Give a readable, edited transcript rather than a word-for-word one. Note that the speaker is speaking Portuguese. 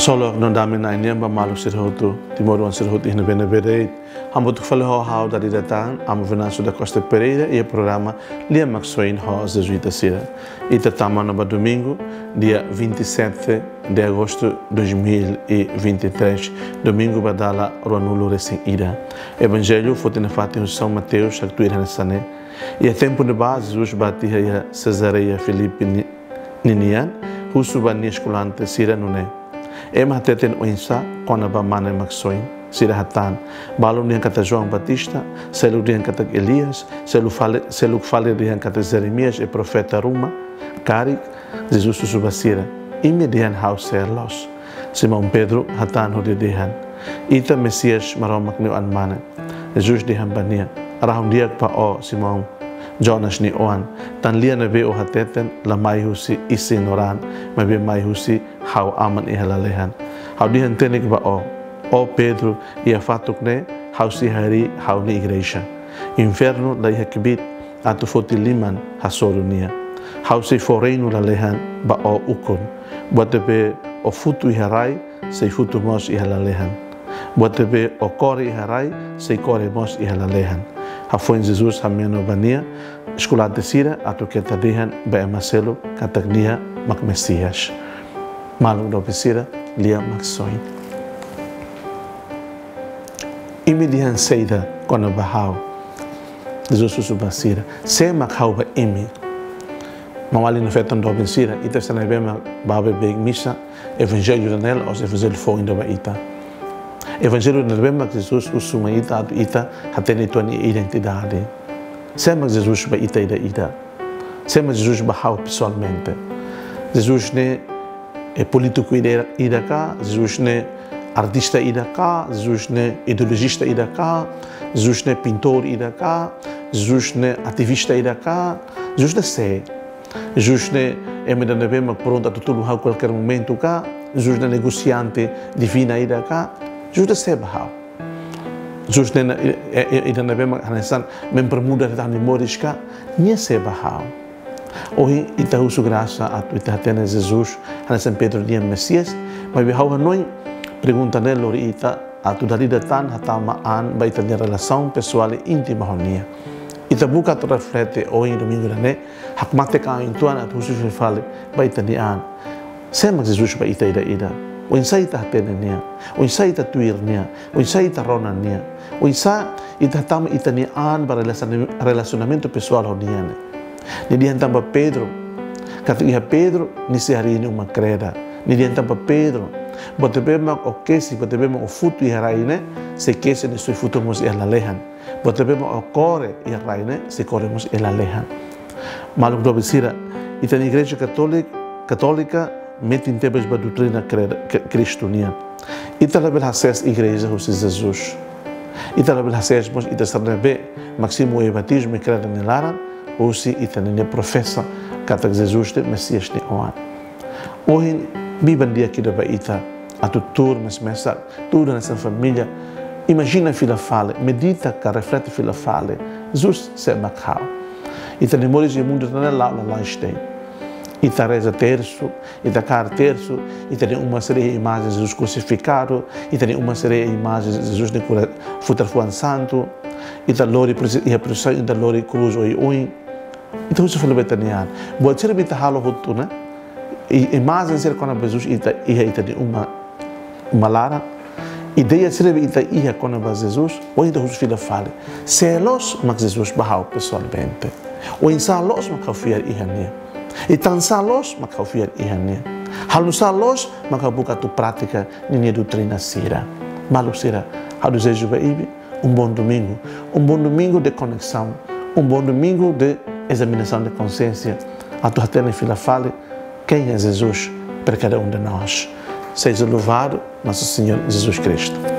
Solo non dami na inyamba malu sirhotu timoro an sirhotu ihna bene bereit hambut fale ho hau dari datang am Venâncio da Costa Pereira e o programa Lia Maxoin ho jesuíta sira ita tamana ba domingo dia 27 de agosto de 2023 domingo badala roanulo recém ira evangelho fotena fati São Mateus actuir hansane e a tempo de base Jesus batia a Cesareia Filipe Ninian husu bani escolante sira nune Ema teten oinsa kona ba mana maxoin sira hatan balon dian kata João Batista selu dian kata Elias selu fale dian kata Jeremias e profeta Ruma karik Jesus subasira imedian house los Simão Pedro hatan ho dehan ita Mesias maromak ni an mana Jesus dihan bania rahum dia pa o Simão Jonas ni oan tan lia na be o hateten la mai husi isinoran ma be mai husi hau aman i halalehan hau dihan tenik ba o Pedro ia fatuk ne hau si hari hau ni igreja inferno la hakbit atu foti liman hasorunia hau si foreinu la lehan ba o ukon bote o futu i harai sei futu mos i halalehan bote o kore i harai sei kore mos i halalehan Hafuin Jesus hameno bania escolate sira atu keta dihan ba Marcelo katagnia mak Messias malu do pesira lia maxoin imedian seida kona bahau Jesus subasira se makhau ba imi mawali no fetan do pesira ita sana bema babe beg misa evangelho nel os evangelho fo indo ba ita Evangelho na bema Jesus usuma ita ita hatene tuani identidade. Sema Jesus ba ita ida. Sema Jesus ba hau pessoalmente. Jesus ne é político ida cá, Jesus ne artista ida cá, Jesus ne ideologista ida cá, Jesus ne pintor ida cá, Jesus ne ativista ida cá, Jesus ne sei. Jesus ne é me na bema pronto a tudo a qualquer momento cá, Jesus ne negociante divina ida cá. Juda sebahau. Juda ida na bema hanesan mempermudah tani moriska nia sebahau. Ohi ita usu graça atu ita hatena Jesus hanesan Pedro dia Messias, mas behau hanoi pergunta nele ori ita atu dari datan hatama an ba ita relação pessoal e íntima honia. Ita buka to reflete ohi domingo ne hakmate ka intuan atu usu fale ba ita ni an. Sema Jesus ba ita ida. O insa ita tenenia, o insa ita tuirnia, o insa ita ronania, o insa ita tama ita ni an para relacionamento pessoal honiane. Ni dian tamba Pedro, kata iha Pedro ni se hari ini uma creda. Ni dian tamba Pedro, bote bema o kesi, bote bema o futu iha raine, se kesi ni sui futu mos iha lalehan. Bote bema o kore iha raine, se kore mos iha lalehan. Maluk do besira, ita ni igreja católica mete em temas da doutrina cristoniana. Ita label hases igreja husi Jesus. Ita label hases mos ita sarnebe maximo e batismo e creda nelaran husi ita ne professa kata Jesus de Messias ne oan. Ohin biban dia kida ba ita atutur mesa tudo nessa família. Imagina fila fale, medita ka reflete fila fale. Jesus se makhau. Ita ne moris e mundo na la stein. Ita reza terço, ita car terço, ita tem uma série de imagens de Jesus crucificado, ita tem uma série de imagens de Jesus de futarfuan santo, ita lori e a pressão ita lori cruz oi oi, ita usa fala betanian. Boa ser bita halo hutu né? Imagens ser quando Jesus ita tem uma lara, ideia ser ita ia quando Jesus, ou ita usa fila fale, selos mas Jesus bahau pessoalmente, ou insalos mas kafiar ihania. E tan salos maka fiar ihania. Halu salos maka buka tu prática nini doutrina sira. Malu sira. Hau desejo ba ibi bom domingo de conexão, bom domingo de examinação de consciência. A tua terra fila fale quem é Jesus para cada de nós. Seja louvado nosso Senhor Jesus Cristo.